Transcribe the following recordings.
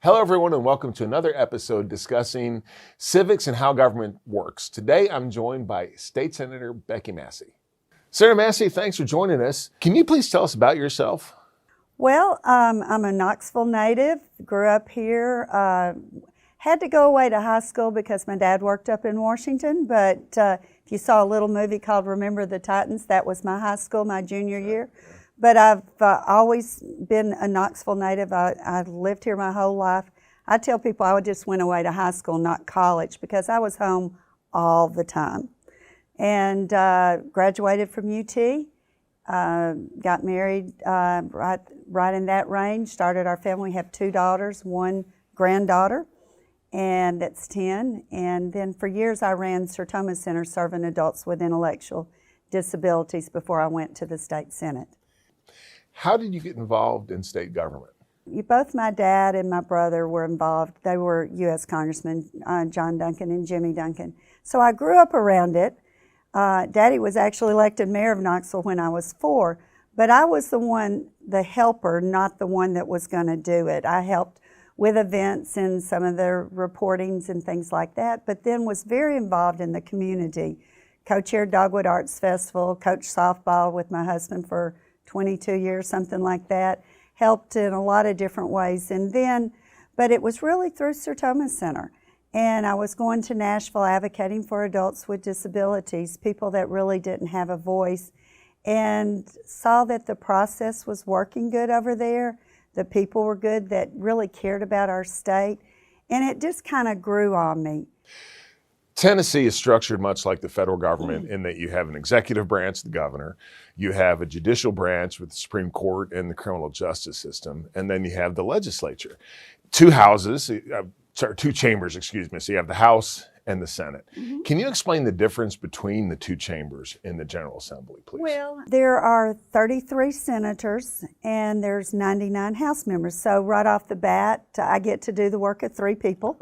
Hello, everyone, and welcome to another episode discussing civics and how government works. Today, I'm joined by State Senator Becky Massey. Senator Massey, thanks for joining us. Can you please tell us about yourself? Well, I'm a Knoxville native, grew up here, had to go away to high school because my dad worked up in Washington, but if you saw a little movie called Remember the Titans, that was my high school, my junior year. But I've always been a Knoxville native. I lived here my whole life. I tell people I just went away to high school, not college, because I was home all the time. And graduated from UT, got married right in that range, started our family. We have 2 daughters, 1 granddaughter, and that's Tenn. And then for years I ran Sertoma Center serving adults with intellectual disabilities before I went to the state senate. How did you get involved in state government? Both my dad and my brother were involved. They were U.S. Congressmen, John Duncan and Jimmy Duncan. So I grew up around it. Daddy was actually elected mayor of Knoxville when I was 4, but I was the helper, not the one that was going to do it. I helped with events and some of the reportings and things like that, but then was very involved in the community. Co-chaired Dogwood Arts Festival, coached softball with my husband for 22 years, something like that. Helped in a lot of different ways. And then, but it was really through Sertoma Center. And I was going to Nashville advocating for adults with disabilities, people that really didn't have a voice, and saw that the process was working good over there. The people were good that really cared about our state. And it just kind of grew on me. Tennessee is structured much like the federal government in that you have an executive branch, the governor, you have a judicial branch with the Supreme Court and the criminal justice system, and then you have the legislature. 2 chambers, excuse me. So you have the House and the Senate. Mm-hmm. Can you explain the difference between the 2 chambers in the General Assembly, please? Well, there are 33 senators and there's 99 House members. So right off the bat, I get to do the work of 3 people.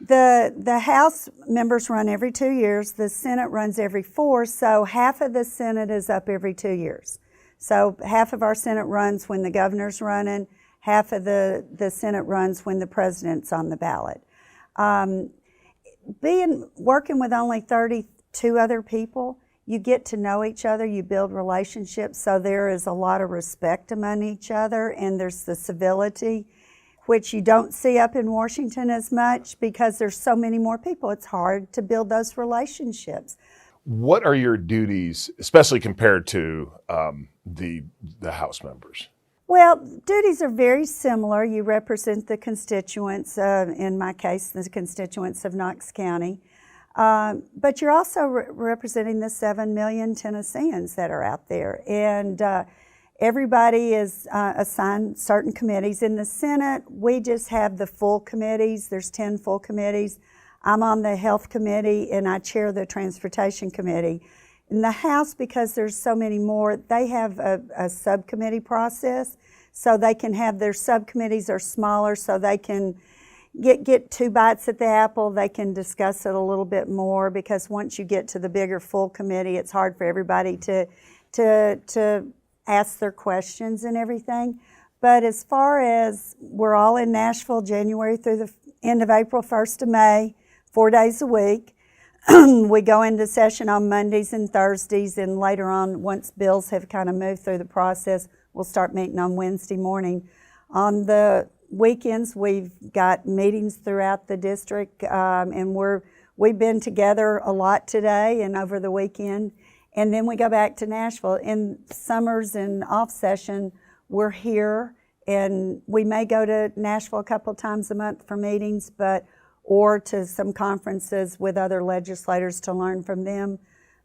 The House members run every 2 years. The Senate runs every 4. So half of the Senate is up every 2 years. So half of our Senate runs when the governor's running. Half of the Senate runs when the president's on the ballot. Working with only 32 other people, you get to know each other, you build relationships, so there is a lot of respect among each other, and there's the civility, which you don't see up in Washington as much because there's so many more people. It's hard to build those relationships. What are your duties, especially compared to the House members? Well, duties are very similar. You represent the constituents, in my case, the constituents of Knox County. But you're also representing the 7 million Tennesseans that are out there. And everybody is assigned certain committees. In the Senate, we just have the full committees. There's 10 full committees. I'm on the Health Committee, and I chair the Transportation Committee. In the House, because there's so many more, they have a subcommittee process, so they can have their subcommittees are smaller, so they can get 2 bites at the apple. They can discuss it a little bit more, because once you get to the bigger full committee, it's hard for everybody to ask their questions and everything. But as far as we're all in Nashville January through the end of April, 1st of May, 4 days a week. We go into session on Mondays and Thursdays, and later on, once bills have kind of moved through the process, we'll start meeting on Wednesday morning. On the weekends, we've got meetings throughout the district, and we've been together a lot today and over the weekend. And then we go back to Nashville. In summers and off session, we're here, and we may go to Nashville a couple times a month for meetings, or to some conferences with other legislators to learn from them.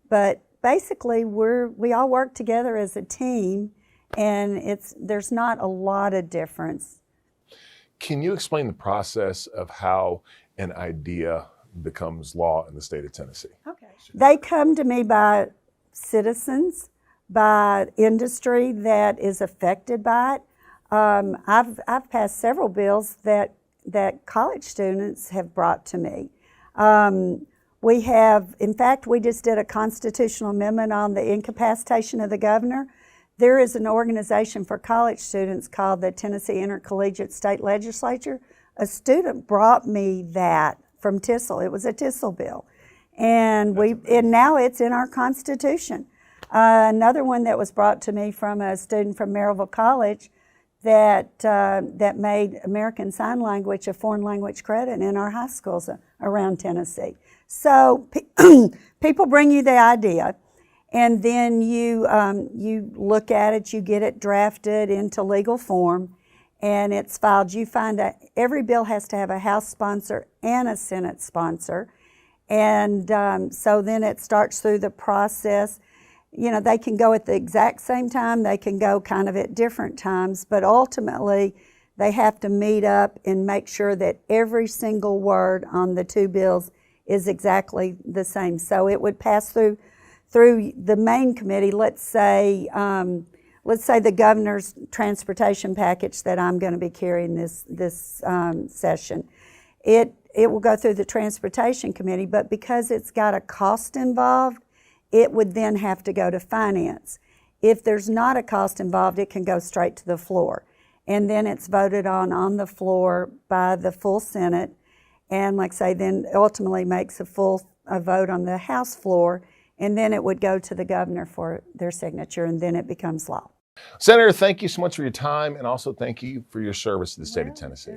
But basically, we all work together as a team, and there's not a lot of difference. Can you explain the process of how an idea becomes law in the state of Tennessee? Okay. They come to me by citizens, by industry that is affected by it. I've passed several bills that college students have brought to me. In fact, we just did a constitutional amendment on the incapacitation of the governor there is an organization for college students called the Tennessee Intercollegiate State Legislature. A student brought me that from TISL. It was a TISL bill. And now it's in our Constitution. Another one that was brought to me from a student from Maryville College that made American Sign Language a foreign language credit in our high schools around Tennessee. So people bring you the idea, and then you look at it, you get it drafted into legal form, and it's filed. You find that every bill has to have a House sponsor and a Senate sponsor, and so then it starts through the process. You know, they can go at the exact same time, they can go kind of at different times, but ultimately they have to meet up and make sure that every single word on the two bills is exactly the same. So it would pass through the main committee. Let's say the governor's transportation package that I'm going to be carrying this session. It will go through the transportation committee, but because it's got a cost involved, it would then have to go to finance. If there's not a cost involved, it can go straight to the floor. And then it's voted on the floor by the full Senate. And like I say, then ultimately makes a vote on the House floor. And then it would go to the governor for their signature, and then it becomes law. Senator, thank you so much for your time, and also thank you for your service to the state of Tennessee.